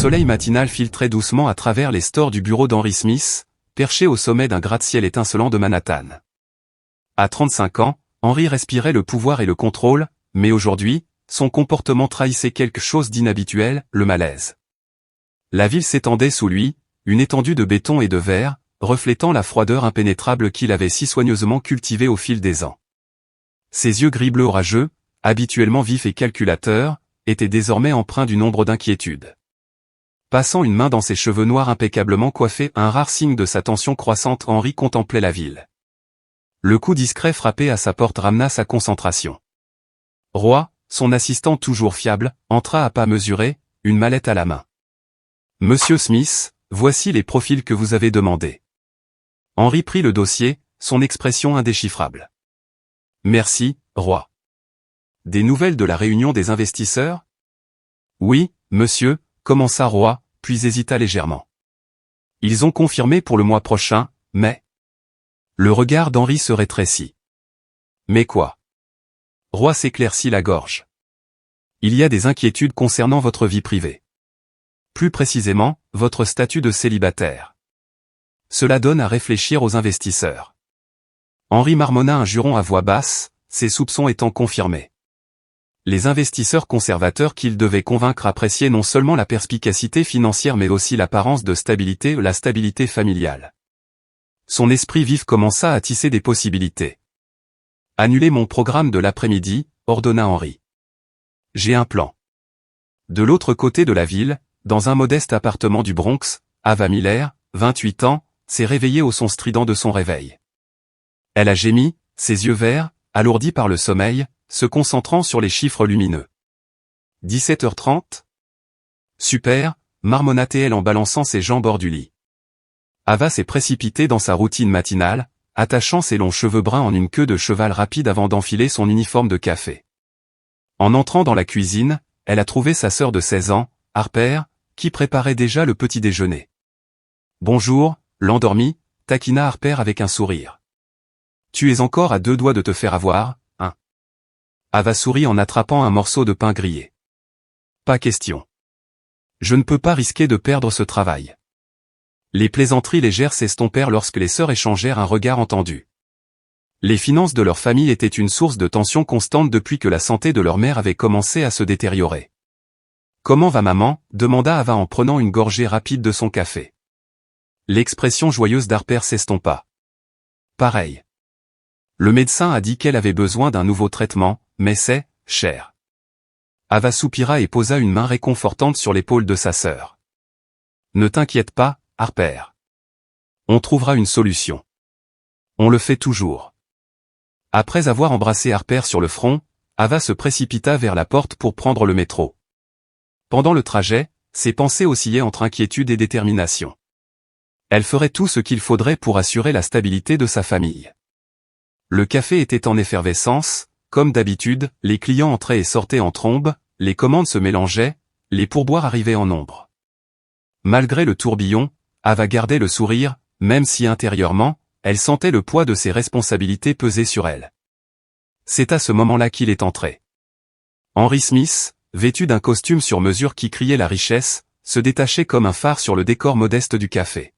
soleil matinal filtrait doucement à travers les stores du bureau d'Henry Smith, perché au sommet d'un gratte-ciel étincelant de Manhattan. À 35 ans, Henry respirait le pouvoir et le contrôle, mais aujourd'hui, son comportement trahissait quelque chose d'inhabituel, le malaise. La ville s'étendait sous lui, une étendue de béton et de verre, reflétant la froideur impénétrable qu'il avait si soigneusement cultivée au fil des ans. Ses yeux gris-bleu orageux, habituellement vifs et calculateurs, étaient désormais empreints d'une ombre d'inquiétude. Passant une main dans ses cheveux noirs impeccablement coiffés, un rare signe de sa tension croissante, Henry contemplait la ville. Le coup discret frappé à sa porte ramena sa concentration. Roy, son assistant toujours fiable, entra à pas mesurés, une mallette à la main. « Monsieur Smith, voici les profils que vous avez demandés. » Henry prit le dossier, son expression indéchiffrable. « Merci, Roy. »« Des nouvelles de la réunion des investisseurs ?»« Oui, monsieur, » commença Roy, puis hésita légèrement. « Ils ont confirmé pour le mois prochain, mais... » Le regard d'Henry se rétrécit. « Mais quoi ?» Roy s'éclaircit la gorge. « Il y a des inquiétudes concernant votre vie privée. Plus précisément, votre statut de célibataire. Cela donne à réfléchir aux investisseurs. » Henry marmonna un juron à voix basse, ses soupçons étant confirmés. Les investisseurs conservateurs qu'il devait convaincre appréciaient non seulement la perspicacité financière mais aussi l'apparence de stabilité ou la stabilité familiale. Son esprit vif commença à tisser des possibilités. « Annulez mon programme de l'après-midi, » ordonna Henry. « J'ai un plan. » De l'autre côté de la ville, dans un modeste appartement du Bronx, Ava Miller, 28 ans, s'est réveillée au son strident de son réveil. Elle a gémi, ses yeux verts, alourdis par le sommeil, se concentrant sur les chiffres lumineux. 17h30 ? Super, marmonna-t-elle en balançant ses jambes hors du lit. Ava s'est précipitée dans sa routine matinale, attachant ses longs cheveux bruns en une queue de cheval rapide avant d'enfiler son uniforme de café. En entrant dans la cuisine, elle a trouvé sa sœur de 16 ans, Harper, qui préparait déjà le petit déjeuner. « Bonjour, l'endormie » taquina Harper avec un sourire. « Tu es encore à 2 doigts de te faire avoir, hein ?» Ava sourit en attrapant un morceau de pain grillé. « Pas question. Je ne peux pas risquer de perdre ce travail. » Les plaisanteries légères s'estompèrent lorsque les sœurs échangèrent un regard entendu. Les finances de leur famille étaient une source de tension constante depuis que la santé de leur mère avait commencé à se détériorer. « Comment va maman » demanda Ava en prenant une gorgée rapide de son café. L'expression joyeuse d'Harper s'estompa. « Pareil. Le médecin a dit qu'elle avait besoin d'un nouveau traitement, mais c'est cher. » Ava soupira et posa une main réconfortante sur l'épaule de sa sœur. « Ne t'inquiète pas, Harper. On trouvera une solution. On le fait toujours. » Après avoir embrassé Harper sur le front, Ava se précipita vers la porte pour prendre le métro. Pendant le trajet, ses pensées oscillaient entre inquiétude et détermination. Elle ferait tout ce qu'il faudrait pour assurer la stabilité de sa famille. Le café était en effervescence, comme d'habitude, les clients entraient et sortaient en trombe, les commandes se mélangeaient, les pourboires arrivaient en nombre. Malgré le tourbillon, Ava gardait le sourire, même si intérieurement, elle sentait le poids de ses responsabilités peser sur elle. C'est à ce moment-là qu'il est entré. Henry Smith, vêtu d'un costume sur mesure qui criait la richesse, se détachait comme un phare sur le décor modeste du café.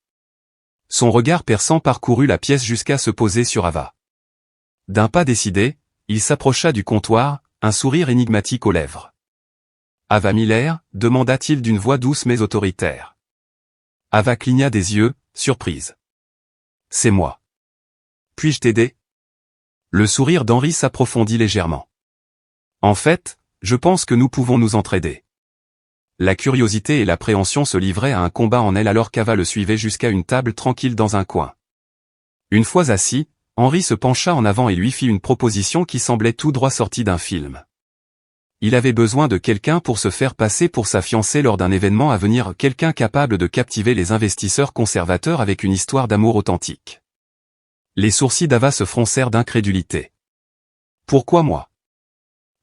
Son regard perçant parcourut la pièce jusqu'à se poser sur Ava. D'un pas décidé, il s'approcha du comptoir, un sourire énigmatique aux lèvres. « Ava Miller » demanda-t-il d'une voix douce mais autoritaire. Ava cligna des yeux, surprise. « C'est moi. Puis-je t'aider ?» Le sourire d'Henry s'approfondit légèrement. « En fait, je pense que nous pouvons nous entraider. » La curiosité et l'appréhension se livraient à un combat en elle alors qu'Ava le suivait jusqu'à une table tranquille dans un coin. Une fois assis, Henry se pencha en avant et lui fit une proposition qui semblait tout droit sortie d'un film. Il avait besoin de quelqu'un pour se faire passer pour sa fiancée lors d'un événement à venir, quelqu'un capable de captiver les investisseurs conservateurs avec une histoire d'amour authentique. Les sourcils d'Ava se froncèrent d'incrédulité. « Pourquoi moi ?»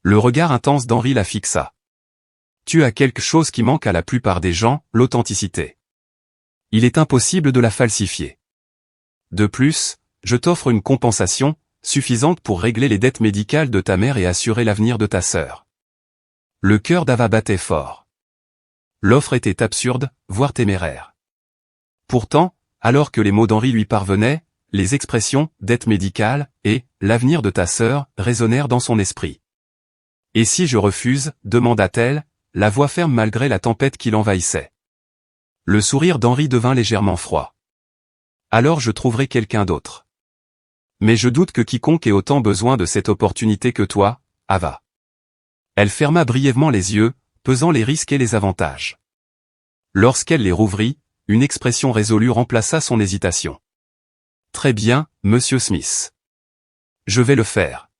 Le regard intense d'Henry la fixa. « Tu as quelque chose qui manque à la plupart des gens, l'authenticité. Il est impossible de la falsifier. De plus, je t'offre une compensation, suffisante pour régler les dettes médicales de ta mère et assurer l'avenir de ta sœur. » Le cœur d'Ava battait fort. L'offre était absurde, voire téméraire. Pourtant, alors que les mots d'Henri lui parvenaient, les expressions « dette médicale » et « l'avenir de ta sœur » résonnèrent dans son esprit. « Et si je refuse ?» demanda-t-elle, la voix ferme malgré la tempête qui l'envahissait. Le sourire d'Henri devint légèrement froid. « Alors je trouverai quelqu'un d'autre. Mais je doute que quiconque ait autant besoin de cette opportunité que toi, Ava. » Elle ferma brièvement les yeux, pesant les risques et les avantages. Lorsqu'elle les rouvrit, une expression résolue remplaça son hésitation. « Très bien, monsieur Smith. Je vais le faire. »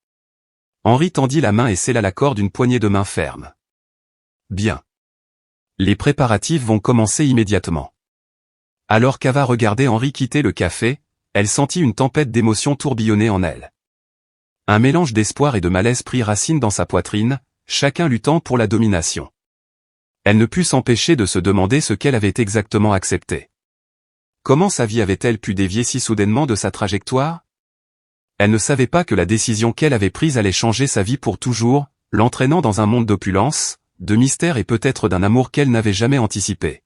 Henri tendit la main et scella l'accord d'une poignée de main ferme. « Bien. Les préparatifs vont commencer immédiatement. » Alors qu'Ava regardait Henri quitter le café, elle sentit une tempête d'émotions tourbillonner en elle. Un mélange d'espoir et de malaise prit racine dans sa poitrine, chacun luttant pour la domination. Elle ne put s'empêcher de se demander ce qu'elle avait exactement accepté. Comment sa vie avait-elle pu dévier si soudainement de sa trajectoire? Elle ne savait pas que la décision qu'elle avait prise allait changer sa vie pour toujours, l'entraînant dans un monde d'opulence, de mystère et peut-être d'un amour qu'elle n'avait jamais anticipé.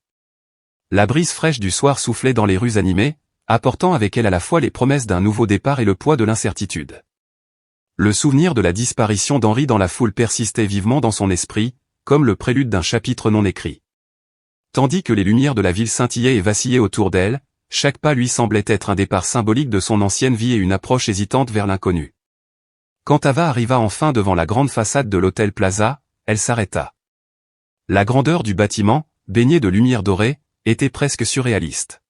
La brise fraîche du soir soufflait dans les rues animées, apportant avec elle à la fois les promesses d'un nouveau départ et le poids de l'incertitude. Le souvenir de la disparition d'Henri dans la foule persistait vivement dans son esprit, comme le prélude d'un chapitre non écrit. Tandis que les lumières de la ville scintillaient et vacillaient autour d'elle, chaque pas lui semblait être un départ symbolique de son ancienne vie et une approche hésitante vers l'inconnu. Quand Ava arriva enfin devant la grande façade de l'hôtel Plaza, elle s'arrêta. La grandeur du bâtiment, baignée de lumière dorée, était presque surréaliste.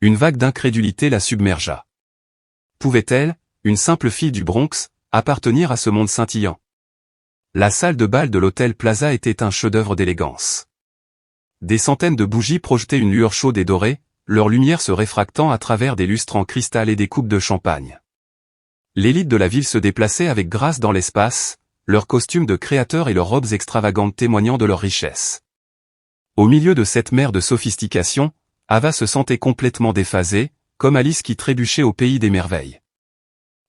Une vague d'incrédulité la submergea. Pouvait-elle, une simple fille du Bronx, appartenir à ce monde scintillant? La salle de bal de l'hôtel Plaza était un chef-d'œuvre d'élégance. Des centaines de bougies projetaient une lueur chaude et dorée, leur lumière se réfractant à travers des lustres en cristal et des coupes de champagne. L'élite de la ville se déplaçait avec grâce dans l'espace, leurs costumes de créateurs et leurs robes extravagantes témoignant de leur richesse. Au milieu de cette mer de sophistication, Ava se sentait complètement déphasée, comme Alice qui trébuchait au pays des merveilles.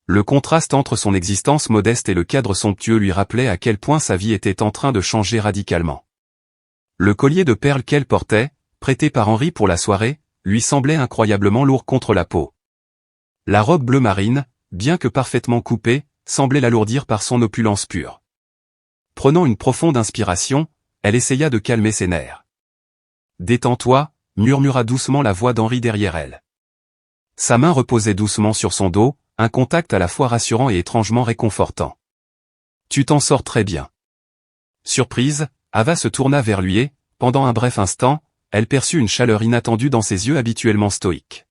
Le contraste entre son existence modeste et le cadre somptueux lui rappelait à quel point sa vie était en train de changer radicalement. Le collier de perles qu'elle portait, prêté par Henri pour la soirée, lui semblait incroyablement lourd contre la peau. La robe bleu marine, bien que parfaitement coupée, semblait l'alourdir par son opulence pure. Prenant une profonde inspiration, elle essaya de calmer ses nerfs. « Détends-toi » murmura doucement la voix d'Henri derrière elle. Sa main reposait doucement sur son dos, un contact à la fois rassurant et étrangement réconfortant. « Tu t'en sors très bien. » Surprise, Ava se tourna vers lui et, pendant un bref instant, elle perçut une chaleur inattendue dans ses yeux habituellement stoïques.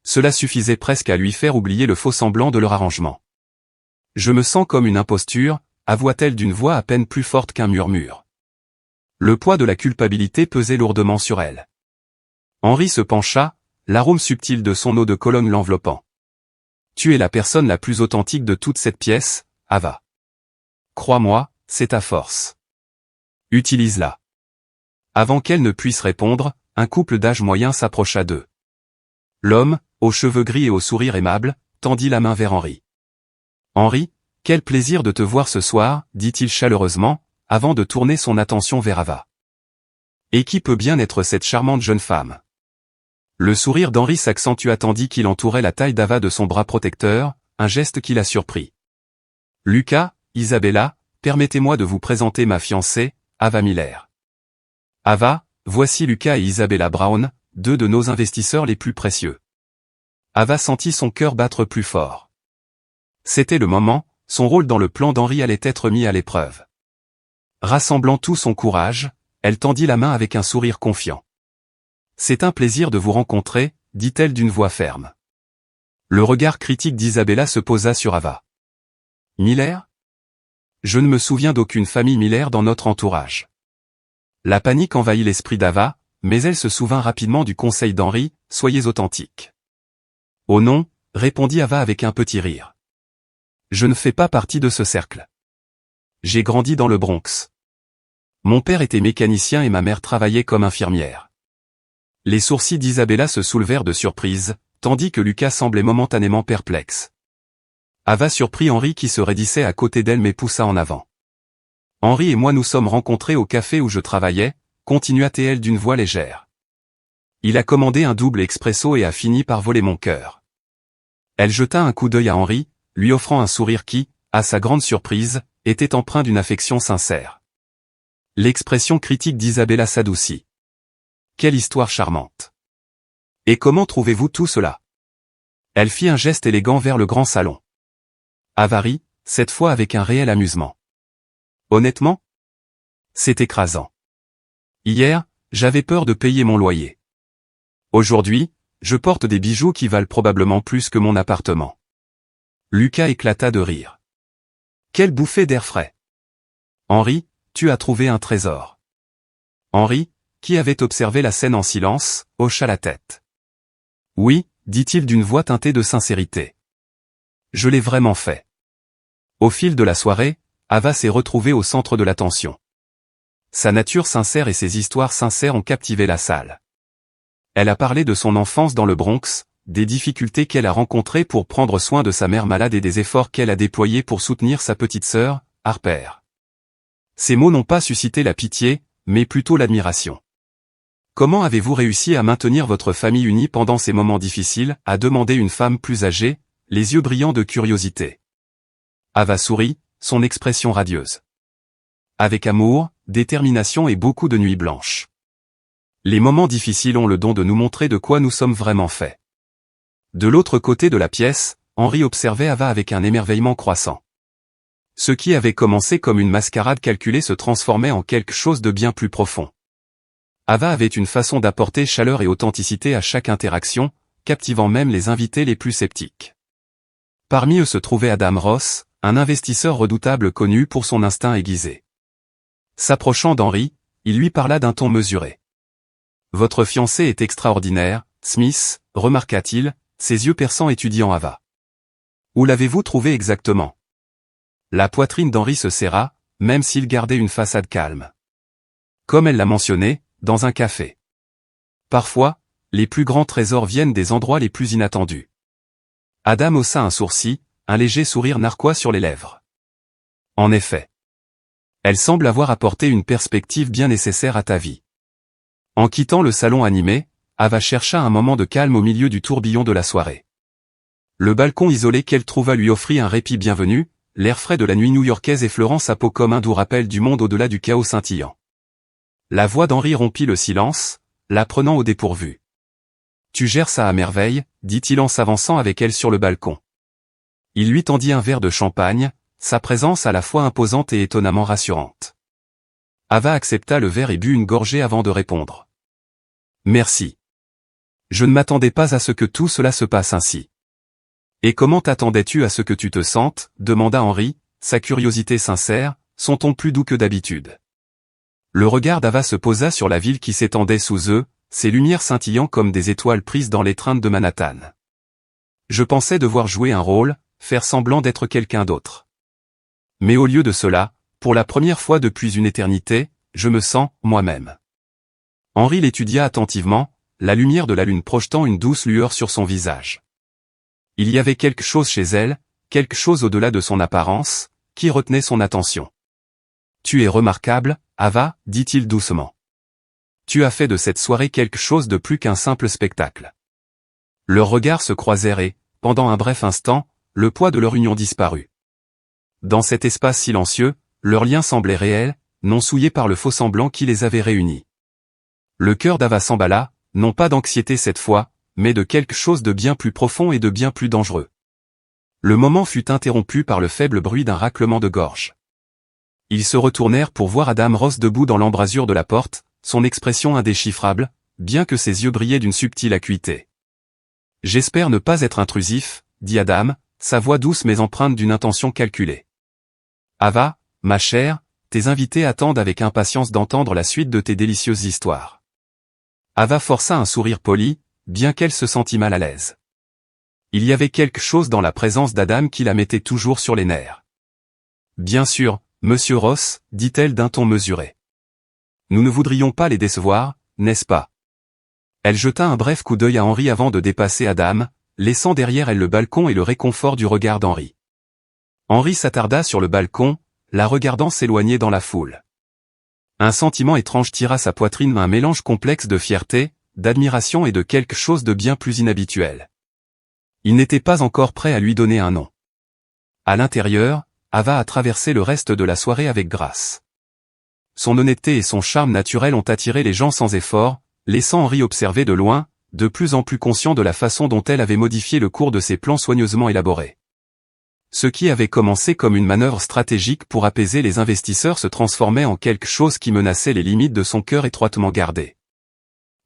Cela suffisait presque à lui faire oublier le faux semblant de leur arrangement. « Je me sens comme une imposture » avoua-t-elle d'une voix à peine plus forte qu'un murmure. Le poids de la culpabilité pesait lourdement sur elle. Henri se pencha, l'arôme subtil de son eau de Cologne l'enveloppant. « Tu es la personne la plus authentique de toute cette pièce, Ava. Crois-moi, c'est ta force. Utilise-la. » Avant qu'elle ne puisse répondre, un couple d'âge moyen s'approcha d'eux. L'homme, aux cheveux gris et au sourire aimable, tendit la main vers Henri. « Henri, quel plaisir de te voir ce soir, » dit-il chaleureusement, avant de tourner son attention vers Ava. « Et qui peut bien être cette charmante jeune femme ?» Le sourire d'Henri s'accentua tandis qu'il entourait la taille d'Ava de son bras protecteur, un geste qui la surprit. « Lucas, Isabella, permettez-moi de vous présenter ma fiancée, Ava Miller. » Ava, voici Lucas et Isabella Brown, deux de nos investisseurs les plus précieux. Ava sentit son cœur battre plus fort. C'était le moment, son rôle dans le plan d'Henri allait être mis à l'épreuve. Rassemblant tout son courage, elle tendit la main avec un sourire confiant. « C'est un plaisir de vous rencontrer, » dit-elle d'une voix ferme. Le regard critique d'Isabella se posa sur Ava. « Miller ? Je ne me souviens d'aucune famille Miller dans notre entourage. » La panique envahit l'esprit d'Ava, mais elle se souvint rapidement du conseil d'Henri, « Soyez authentique. » « Oh non » répondit Ava avec un petit rire. « Je ne fais pas partie de ce cercle. J'ai grandi dans le Bronx. Mon père était mécanicien et ma mère travaillait comme infirmière. » Les sourcils d'Isabella se soulevèrent de surprise, tandis que Lucas semblait momentanément perplexe. Ava surprit Henri qui se raidissait à côté d'elle mais poussa en avant. « Henri et moi nous sommes rencontrés au café où je travaillais, » continua-t-elle d'une voix légère. Il a commandé un double expresso et a fini par voler mon cœur. Elle jeta un coup d'œil à Henri, lui offrant un sourire qui, à sa grande surprise, était empreint d'une affection sincère. L'expression critique d'Isabella s'adoucit. Quelle histoire charmante. Et comment trouvez-vous tout cela? Elle fit un geste élégant vers le grand salon. Ava rit, cette fois avec un réel amusement. Honnêtement? C'est écrasant. Hier, j'avais peur de payer mon loyer. Aujourd'hui, je porte des bijoux qui valent probablement plus que mon appartement. Lucas éclata de rire. Quelle bouffée d'air frais. Henri, tu as trouvé un trésor. Henri, qui avait observé la scène en silence, hocha la tête. Oui, dit-il d'une voix teintée de sincérité. Je l'ai vraiment fait. Au fil de la soirée, Ava s'est retrouvée au centre de l'attention. Sa nature sincère et ses histoires sincères ont captivé la salle. Elle a parlé de son enfance dans le Bronx, des difficultés qu'elle a rencontrées pour prendre soin de sa mère malade et des efforts qu'elle a déployés pour soutenir sa petite sœur, Harper. Ces mots n'ont pas suscité la pitié, mais plutôt l'admiration. Comment avez-vous réussi à maintenir votre famille unie pendant ces moments difficiles, a demandé une femme plus âgée, les yeux brillants de curiosité. Ava sourit, son expression radieuse. Avec amour, détermination et beaucoup de nuits blanches. Les moments difficiles ont le don de nous montrer de quoi nous sommes vraiment faits. De l'autre côté de la pièce, Henri observait Ava avec un émerveillement croissant. Ce qui avait commencé comme une mascarade calculée se transformait en quelque chose de bien plus profond. Ava avait une façon d'apporter chaleur et authenticité à chaque interaction, captivant même les invités les plus sceptiques. Parmi eux se trouvait Adam Ross, un investisseur redoutable connu pour son instinct aiguisé. S'approchant d'Henri, il lui parla d'un ton mesuré. « Votre fiancé est extraordinaire, Smith, remarqua-t-il, ses yeux perçants étudiant Ava. Où l'avez-vous trouvé exactement ?» La poitrine d'Henri se serra, même s'il gardait une façade calme. Comme elle l'a mentionné, dans un café. Parfois, les plus grands trésors viennent des endroits les plus inattendus. Adam haussa un sourcil, un léger sourire narquois sur les lèvres. En effet. Elle semble avoir apporté une perspective bien nécessaire à ta vie. En quittant le salon animé, Ava chercha un moment de calme au milieu du tourbillon de la soirée. Le balcon isolé qu'elle trouva lui offrit un répit bienvenu, l'air frais de la nuit new-yorkaise effleurant sa peau comme un doux rappel du monde au-delà du chaos scintillant. La voix d'Henri rompit le silence, la prenant au dépourvu. « Tu gères ça à merveille, dit-il en s'avançant avec elle sur le balcon. Il lui tendit un verre de champagne, sa présence à la fois imposante et étonnamment rassurante. Ava accepta le verre et but une gorgée avant de répondre. « Merci. Je ne m'attendais pas à ce que tout cela se passe ainsi. »« Et comment t'attendais-tu à ce que tu te sentes ?» demanda Henri, sa curiosité sincère, son ton plus doux que d'habitude. Le regard d'Ava se posa sur la ville qui s'étendait sous eux, ses lumières scintillant comme des étoiles prises dans l'étreinte de Manhattan. Je pensais devoir jouer un rôle, faire semblant d'être quelqu'un d'autre. Mais au lieu de cela, pour la première fois depuis une éternité, je me sens, moi-même. Henri l'étudia attentivement, la lumière de la lune projetant une douce lueur sur son visage. Il y avait quelque chose chez elle, quelque chose au-delà de son apparence, qui retenait son attention. « Tu es remarquable, Ava, dit-il doucement. Tu as fait de cette soirée quelque chose de plus qu'un simple spectacle. » Leurs regards se croisèrent et, pendant un bref instant, le poids de leur union disparut. Dans cet espace silencieux, leur lien semblait réel, non souillé par le faux-semblant qui les avait réunis. Le cœur d'Ava s'emballa, non pas d'anxiété cette fois, mais de quelque chose de bien plus profond et de bien plus dangereux. Le moment fut interrompu par le faible bruit d'un raclement de gorge. Ils se retournèrent pour voir Adam Ross debout dans l'embrasure de la porte, son expression indéchiffrable, bien que ses yeux brillaient d'une subtile acuité. « J'espère ne pas être intrusif, » dit Adam, sa voix douce mais empreinte d'une intention calculée. « Ava, ma chère, tes invités attendent avec impatience d'entendre la suite de tes délicieuses histoires. » Ava força un sourire poli, bien qu'elle se sentît mal à l'aise. Il y avait quelque chose dans la présence d'Adam qui la mettait toujours sur les nerfs. « Bien sûr, Monsieur Ross, dit-elle d'un ton mesuré. Nous ne voudrions pas les décevoir, n'est-ce pas? Elle jeta un bref coup d'œil à Henri avant de dépasser Adam, laissant derrière elle le balcon et le réconfort du regard d'Henri. Henri s'attarda sur le balcon, la regardant s'éloigner dans la foule. Un sentiment étrange tira sa poitrine, un mélange complexe de fierté, d'admiration et de quelque chose de bien plus inhabituel. Il n'était pas encore prêt à lui donner un nom. À l'intérieur, Ava a traversé le reste de la soirée avec grâce. Son honnêteté et son charme naturel ont attiré les gens sans effort, laissant Henri observer de loin, de plus en plus conscient de la façon dont elle avait modifié le cours de ses plans soigneusement élaborés. Ce qui avait commencé comme une manœuvre stratégique pour apaiser les investisseurs se transformait en quelque chose qui menaçait les limites de son cœur étroitement gardé.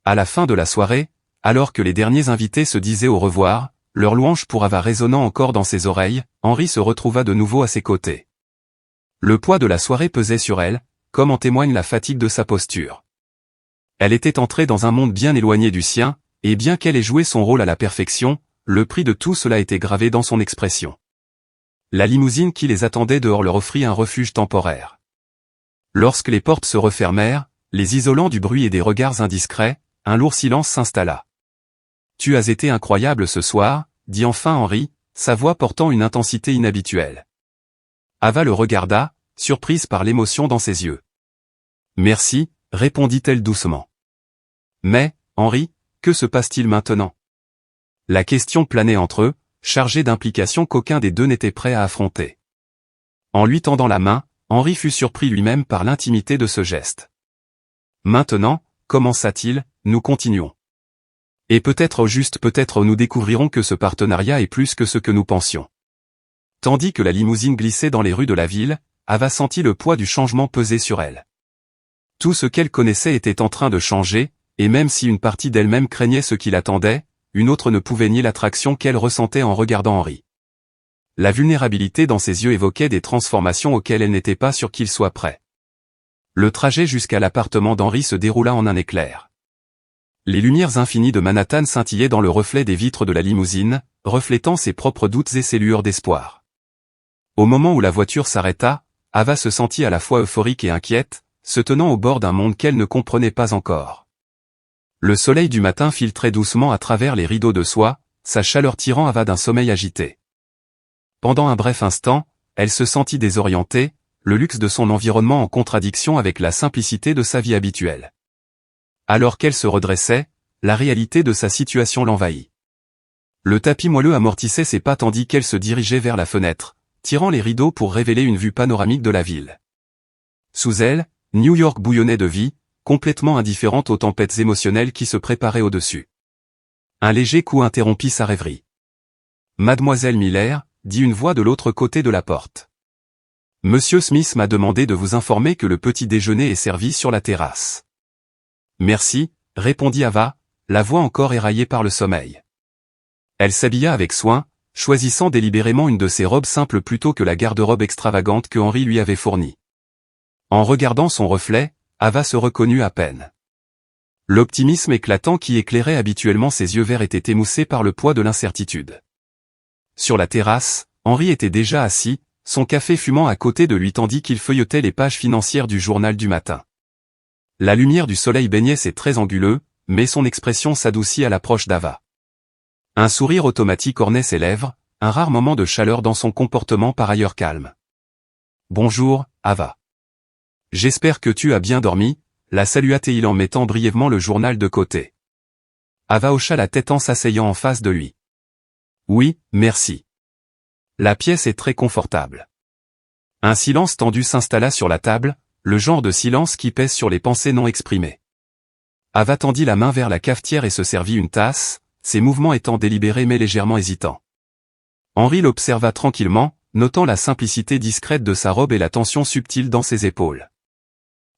À la fin de la soirée, alors que les derniers invités se disaient au revoir, leur louange pour Ava résonnant encore dans ses oreilles, Henri se retrouva de nouveau à ses côtés. Le poids de la soirée pesait sur elle, comme en témoigne la fatigue de sa posture. Elle était entrée dans un monde bien éloigné du sien, et bien qu'elle ait joué son rôle à la perfection, le prix de tout cela était gravé dans son expression. La limousine qui les attendait dehors leur offrit un refuge temporaire. Lorsque les portes se refermèrent, les isolant du bruit et des regards indiscrets, un lourd silence s'installa. « Tu as été incroyable ce soir », dit enfin Henri, sa voix portant une intensité inhabituelle. Ava le regarda, surprise par l'émotion dans ses yeux. « Merci », répondit-elle doucement. « Mais, Henri, que se passe-t-il maintenant ?» La question planait entre eux, chargée d'implications qu'aucun des deux n'était prêt à affronter. En lui tendant la main, Henri fut surpris lui-même par l'intimité de ce geste. « Maintenant, commença-t-il, nous continuons. Et peut-être nous découvrirons que ce partenariat est plus que ce que nous pensions. » Tandis que la limousine glissait dans les rues de la ville, Ava sentit le poids du changement peser sur elle. Tout ce qu'elle connaissait était en train de changer, et même si une partie d'elle-même craignait ce qui l'attendait, une autre ne pouvait nier l'attraction qu'elle ressentait en regardant Henri. La vulnérabilité dans ses yeux évoquait des transformations auxquelles elle n'était pas sûre qu'il soit prêt. Le trajet jusqu'à l'appartement d'Henri se déroula en un éclair. Les lumières infinies de Manhattan scintillaient dans le reflet des vitres de la limousine, reflétant ses propres doutes et ses lueurs d'espoir. Au moment où la voiture s'arrêta, Ava se sentit à la fois euphorique et inquiète, se tenant au bord d'un monde qu'elle ne comprenait pas encore. Le soleil du matin filtrait doucement à travers les rideaux de soie, sa chaleur tirant Ava d'un sommeil agité. Pendant un bref instant, elle se sentit désorientée, le luxe de son environnement en contradiction avec la simplicité de sa vie habituelle. Alors qu'elle se redressait, la réalité de sa situation l'envahit. Le tapis moelleux amortissait ses pas tandis qu'elle se dirigeait vers la fenêtre, tirant les rideaux pour révéler une vue panoramique de la ville. Sous elle, New York bouillonnait de vie, complètement indifférente aux tempêtes émotionnelles qui se préparaient au-dessus. Un léger coup interrompit sa rêverie. « Mademoiselle Miller », dit une voix de l'autre côté de la porte. « Monsieur Smith m'a demandé de vous informer que le petit déjeuner est servi sur la terrasse. »« Merci », répondit Ava, la voix encore éraillée par le sommeil. Elle s'habilla avec soin, choisissant délibérément une de ses robes simples plutôt que la garde-robe extravagante que Henri lui avait fournie. En regardant son reflet, Ava se reconnut à peine. L'optimisme éclatant qui éclairait habituellement ses yeux verts était émoussé par le poids de l'incertitude. Sur la terrasse, Henri était déjà assis, son café fumant à côté de lui tandis qu'il feuilletait les pages financières du journal du matin. La lumière du soleil baignait ses traits anguleux, mais son expression s'adoucit à l'approche d'Ava. Un sourire automatique ornait ses lèvres, un rare moment de chaleur dans son comportement par ailleurs calme. « Bonjour, Ava. J'espère que tu as bien dormi », la salua-t-il en mettant brièvement le journal de côté. Ava hocha la tête en s'asseyant en face de lui. « Oui, merci. La pièce est très confortable. » Un silence tendu s'installa sur la table, le genre de silence qui pèse sur les pensées non exprimées. Ava tendit la main vers la cafetière et se servit une tasse, ses mouvements étant délibérés mais légèrement hésitants. Henri l'observa tranquillement, notant la simplicité discrète de sa robe et la tension subtile dans ses épaules.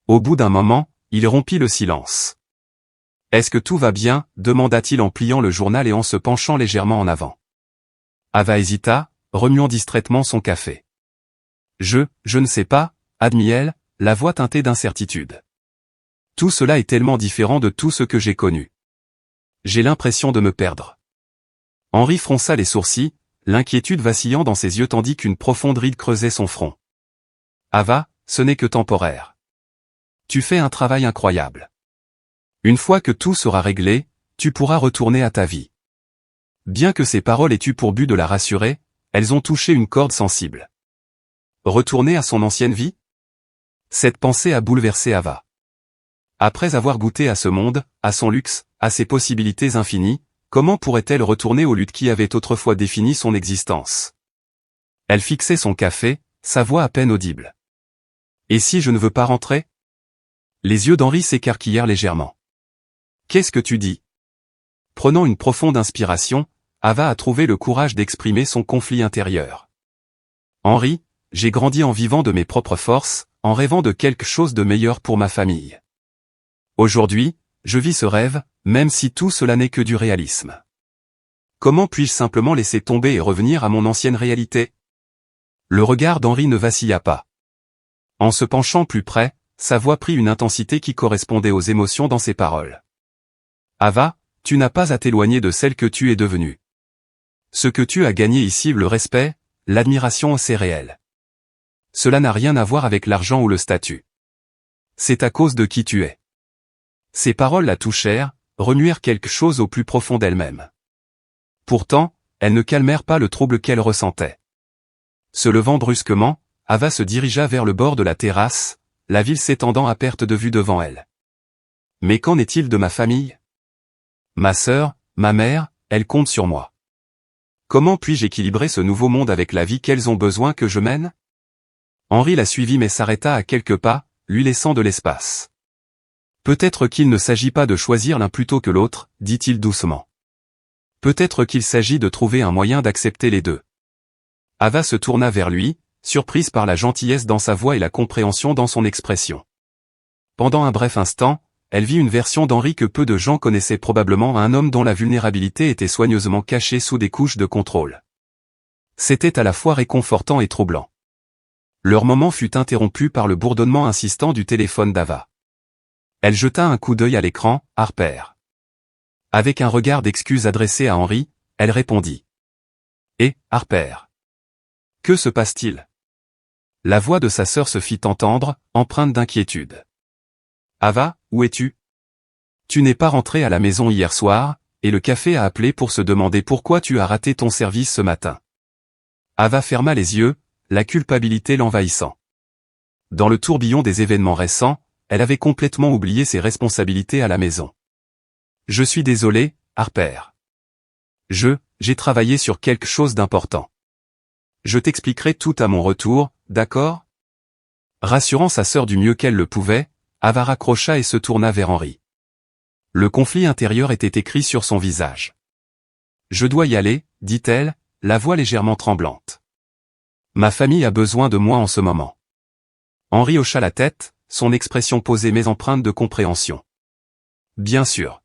Au bout d'un moment, il rompit le silence. « Est-ce que tout va bien ?» demanda-t-il en pliant le journal et en se penchant légèrement en avant. Ava hésita, remuant distraitement son café. « Je ne sais pas », admit-elle, la voix teintée d'incertitude. « Tout cela est tellement différent de tout ce que j'ai connu. J'ai l'impression de me perdre. » Henri fronça les sourcils, l'inquiétude vacillant dans ses yeux tandis qu'une profonde ride creusait son front. « Ava, ce n'est que temporaire. Tu fais un travail incroyable. Une fois que tout sera réglé, tu pourras retourner à ta vie. » Bien que ces paroles aient eu pour but de la rassurer, elles ont touché une corde sensible. Retourner à son ancienne vie ? Cette pensée a bouleversé Ava. Après avoir goûté à ce monde, à son luxe, à ses possibilités infinies, comment pourrait-elle retourner aux luttes qui avaient autrefois défini son existence? Elle fixait son café, sa voix à peine audible. Et si je ne veux pas rentrer? Les yeux d'Henri s'écarquillèrent légèrement. Qu'est-ce que tu dis? Prenant une profonde inspiration, Ava a trouvé le courage d'exprimer son conflit intérieur. Henri, j'ai grandi en vivant de mes propres forces, en rêvant de quelque chose de meilleur pour ma famille. Aujourd'hui, je vis ce rêve, même si tout cela n'est que du réalisme. Comment puis-je simplement laisser tomber et revenir à mon ancienne réalité? Le regard d'Henri ne vacilla pas. En se penchant plus près, sa voix prit une intensité qui correspondait aux émotions dans ses paroles. Ava, tu n'as pas à t'éloigner de celle que tu es devenue. Ce que tu as gagné ici, le respect, l'admiration, c'est réel. Cela n'a rien à voir avec l'argent ou le statut. C'est à cause de qui tu es. Ces paroles la touchèrent, remuèrent quelque chose au plus profond d'elle-même. Pourtant, elles ne calmèrent pas le trouble qu'elle ressentait. Se levant brusquement, Ava se dirigea vers le bord de la terrasse, la ville s'étendant à perte de vue devant elle. Mais qu'en est-il de ma famille? Ma sœur, ma mère, elles comptent sur moi. Comment puis-je équilibrer ce nouveau monde avec la vie qu'elles ont besoin que je mène? Henri la suivit mais s'arrêta à quelques pas, lui laissant de l'espace. Peut-être qu'il ne s'agit pas de choisir l'un plutôt que l'autre, dit-il doucement. Peut-être qu'il s'agit de trouver un moyen d'accepter les deux. Ava se tourna vers lui, surprise par la gentillesse dans sa voix et la compréhension dans son expression. Pendant un bref instant, elle vit une version d'Henri que peu de gens connaissaient probablement, un homme dont la vulnérabilité était soigneusement cachée sous des couches de contrôle. C'était à la fois réconfortant et troublant. Leur moment fut interrompu par le bourdonnement insistant du téléphone d'Ava. Elle jeta un coup d'œil à l'écran, Harper. Avec un regard d'excuse adressé à Henri, elle répondit. « Eh, Harper. Que se passe-t-il » La voix de sa sœur se fit entendre, empreinte d'inquiétude. « Ava, où es-tu? Tu n'es pas rentrée à la maison hier soir, et le café a appelé pour se demander pourquoi tu as raté ton service ce matin. » Ava ferma les yeux, la culpabilité l'envahissant. Dans le tourbillon des événements récents, elle avait complètement oublié ses responsabilités à la maison. « Je suis désolé, Harper. J'ai travaillé sur quelque chose d'important. Je t'expliquerai tout à mon retour, d'accord ?» Rassurant sa sœur du mieux qu'elle le pouvait, Ava raccrocha et se tourna vers Henri. Le conflit intérieur était écrit sur son visage. « Je dois y aller, dit-elle, la voix légèrement tremblante. Ma famille a besoin de moi en ce moment. » Henri hocha la tête, son expression posée mais empreinte de compréhension. « Bien sûr.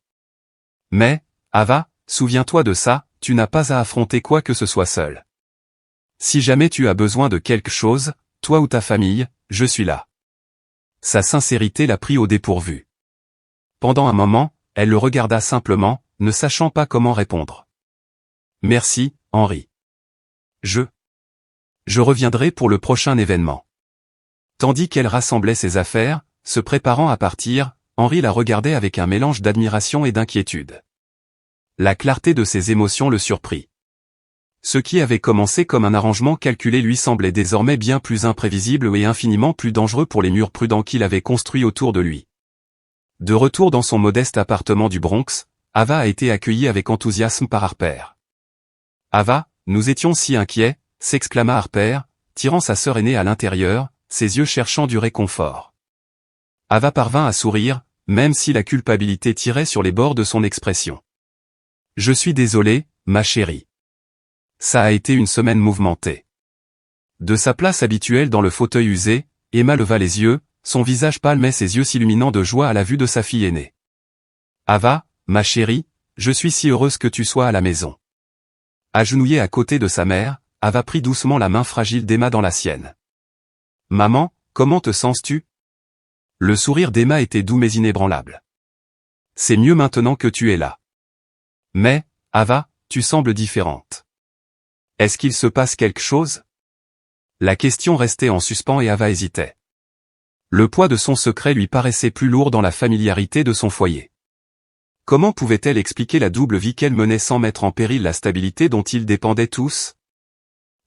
Mais, Ava, souviens-toi de ça, tu n'as pas à affronter quoi que ce soit seul. Si jamais tu as besoin de quelque chose, toi ou ta famille, je suis là. » Sa sincérité la prit au dépourvu. Pendant un moment, elle le regarda simplement, ne sachant pas comment répondre. « Merci, Henri. Je reviendrai pour le prochain événement. » Tandis qu'elle rassemblait ses affaires, se préparant à partir, Henri la regardait avec un mélange d'admiration et d'inquiétude. La clarté de ses émotions le surprit. Ce qui avait commencé comme un arrangement calculé lui semblait désormais bien plus imprévisible et infiniment plus dangereux pour les murs prudents qu'il avait construits autour de lui. De retour dans son modeste appartement du Bronx, Ava a été accueillie avec enthousiasme par Harper. « Ava, nous étions si inquiets » s'exclama Harper, tirant sa sœur aînée à l'intérieur, ses yeux cherchant du réconfort. Ava parvint à sourire, même si la culpabilité tirait sur les bords de son expression. « Je suis désolé, ma chérie. Ça a été une semaine mouvementée. » De sa place habituelle dans le fauteuil usé, Emma leva les yeux, son visage pâle mais ses yeux s'illuminant de joie à la vue de sa fille aînée. « Ava, ma chérie, je suis si heureuse que tu sois à la maison. » Agenouillée à côté de sa mère, Ava prit doucement la main fragile d'Emma dans la sienne. « Maman, comment te sens-tu » Le sourire d'Emma était doux mais inébranlable. « C'est mieux maintenant que tu es là. Mais, Ava, tu sembles différente. Est-ce qu'il se passe quelque chose ?» La question restait en suspens et Ava hésitait. Le poids de son secret lui paraissait plus lourd dans la familiarité de son foyer. Comment pouvait-elle expliquer la double vie qu'elle menait sans mettre en péril la stabilité dont ils dépendaient tous?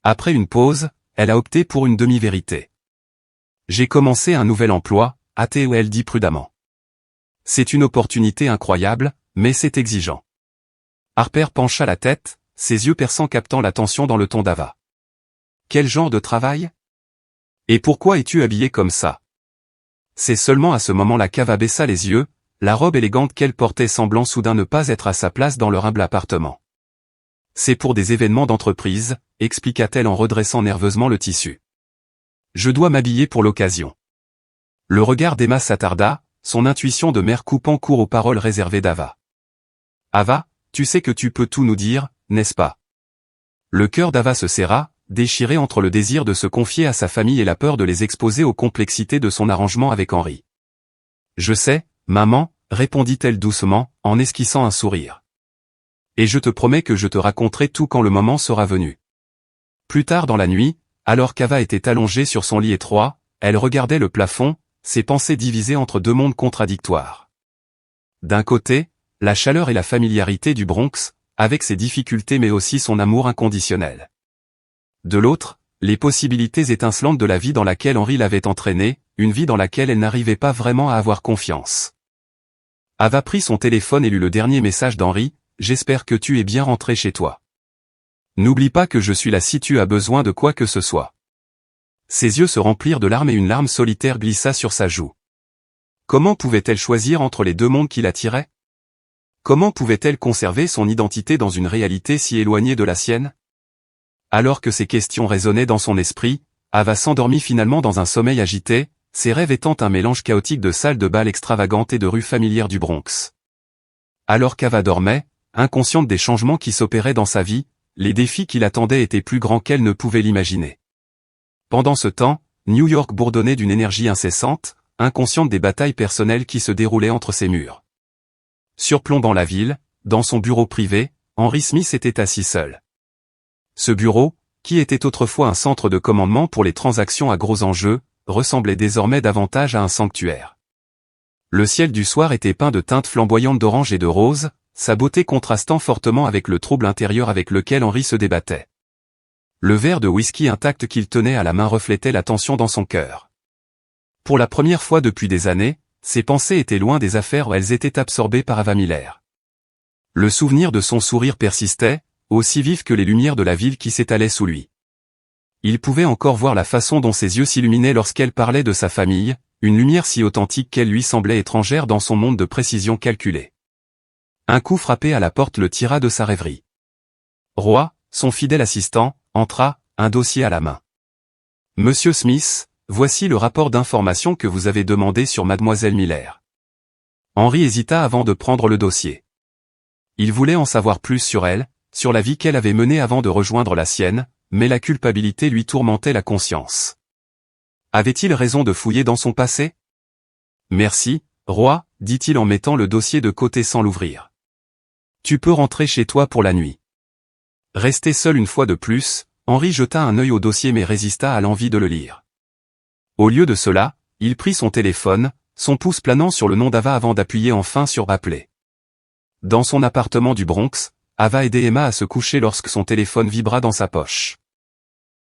Après une pause, elle a opté pour une demi-vérité. « J'ai commencé un nouvel emploi », a-t-elle dit prudemment. C'est une opportunité incroyable, mais c'est exigeant. Harper pencha la tête, ses yeux perçants captant l'attention dans le ton d'Ava. Quel genre de travail? Et pourquoi es-tu habillé comme ça? C'est seulement à ce moment-là qu'Ava baissa les yeux, la robe élégante qu'elle portait semblant soudain ne pas être à sa place dans leur humble appartement. C'est pour des événements d'entreprise, expliqua-t-elle en redressant nerveusement le tissu. Je dois m'habiller pour l'occasion. Le regard d'Emma s'attarda, son intuition de mère coupant court aux paroles réservées d'Ava. Ava, tu sais que tu peux tout nous dire, n'est-ce pas? Le cœur d'Ava se serra, déchiré entre le désir de se confier à sa famille et la peur de les exposer aux complexités de son arrangement avec Henri. Je sais, maman, répondit-elle doucement, en esquissant un sourire. Et je te promets que je te raconterai tout quand le moment sera venu. Plus tard dans la nuit, alors qu'Ava était allongée sur son lit étroit, elle regardait le plafond, ses pensées divisées entre deux mondes contradictoires. D'un côté, la chaleur et la familiarité du Bronx, avec ses difficultés mais aussi son amour inconditionnel. De l'autre, les possibilités étincelantes de la vie dans laquelle Henri l'avait entraînée, une vie dans laquelle elle n'arrivait pas vraiment à avoir confiance. Ava prit son téléphone et lut le dernier message d'Henri, « J'espère que tu es bien rentré chez toi. N'oublie pas que je suis là si tu as besoin de quoi que ce soit. » Ses yeux se remplirent de larmes et une larme solitaire glissa sur sa joue. Comment pouvait-elle choisir entre les deux mondes qui l'attiraient? Comment pouvait-elle conserver son identité dans une réalité si éloignée de la sienne? Alors que ces questions résonnaient dans son esprit, Ava s'endormit finalement dans un sommeil agité, ses rêves étant un mélange chaotique de salles de bal extravagantes et de rues familières du Bronx. Alors qu'Ava dormait, inconsciente des changements qui s'opéraient dans sa vie, les défis qui l'attendaient étaient plus grands qu'elle ne pouvait l'imaginer. Pendant ce temps, New York bourdonnait d'une énergie incessante, inconsciente des batailles personnelles qui se déroulaient entre ses murs. Surplombant la ville, dans son bureau privé, Henri Smith était assis seul. Ce bureau, qui était autrefois un centre de commandement pour les transactions à gros enjeux, ressemblait désormais davantage à un sanctuaire. Le ciel du soir était peint de teintes flamboyantes d'orange et de rose, sa beauté contrastant fortement avec le trouble intérieur avec lequel Henri se débattait. Le verre de whisky intact qu'il tenait à la main reflétait la tension dans son cœur. Pour la première fois depuis des années, ses pensées étaient loin des affaires où elles étaient absorbées par Ava Miller. Le souvenir de son sourire persistait, aussi vif que les lumières de la ville qui s'étalaient sous lui. Il pouvait encore voir la façon dont ses yeux s'illuminaient lorsqu'elle parlait de sa famille, une lumière si authentique qu'elle lui semblait étrangère dans son monde de précision calculée. Un coup frappé à la porte le tira de sa rêverie. Roy, son fidèle assistant, entra, un dossier à la main. « Monsieur Smith, voici le rapport d'information que vous avez demandé sur Mademoiselle Miller. » Henri hésita avant de prendre le dossier. Il voulait en savoir plus sur elle, sur la vie qu'elle avait menée avant de rejoindre la sienne, mais la culpabilité lui tourmentait la conscience. Avait-il raison de fouiller dans son passé? Merci, Roy, dit-il en mettant le dossier de côté sans l'ouvrir. Tu peux rentrer chez toi pour la nuit. Resté seul une fois de plus, Henri jeta un œil au dossier mais résista à l'envie de le lire. Au lieu de cela, il prit son téléphone, son pouce planant sur le nom d'Ava avant d'appuyer enfin sur « Appeler ». Dans son appartement du Bronx, Ava aidait Emma à se coucher lorsque son téléphone vibra dans sa poche.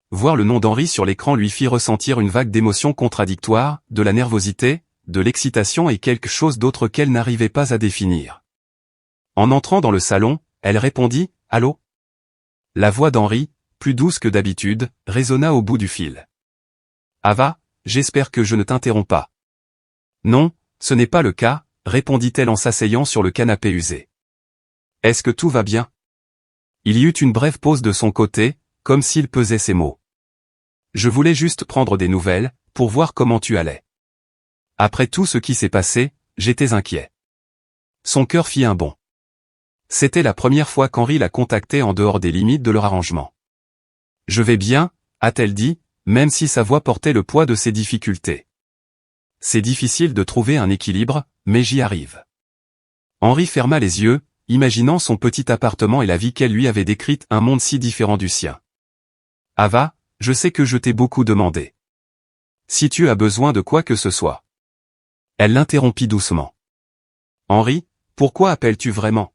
Voir le nom d'Henri sur l'écran lui fit ressentir une vague d'émotions contradictoires, de la nervosité, de l'excitation et quelque chose d'autre qu'elle n'arrivait pas à définir. En entrant dans le salon, elle répondit « Allô ?» La voix d'Henri, plus douce que d'habitude, résonna au bout du fil. « Ava, j'espère que je ne t'interromps pas. »« Non, ce n'est pas le cas, » répondit-elle en s'asseyant sur le canapé usé. « Est-ce que tout va bien ?» Il y eut une brève pause de son côté, comme s'il pesait ses mots. « Je voulais juste prendre des nouvelles, pour voir comment tu allais. Après tout ce qui s'est passé, j'étais inquiet. » Son cœur fit un bond. C'était la première fois qu'Henri la contactait en dehors des limites de leur arrangement. « Je vais bien », a-t-elle dit, même si sa voix portait le poids de ses difficultés. « C'est difficile de trouver un équilibre, mais j'y arrive. » Henri ferma les yeux, imaginant son petit appartement et la vie qu'elle lui avait décrite, un monde si différent du sien. « Ava, je sais que je t'ai beaucoup demandé. Si tu as besoin de quoi que ce soit. » Elle l'interrompit doucement. « Henri, pourquoi appelles-tu vraiment ?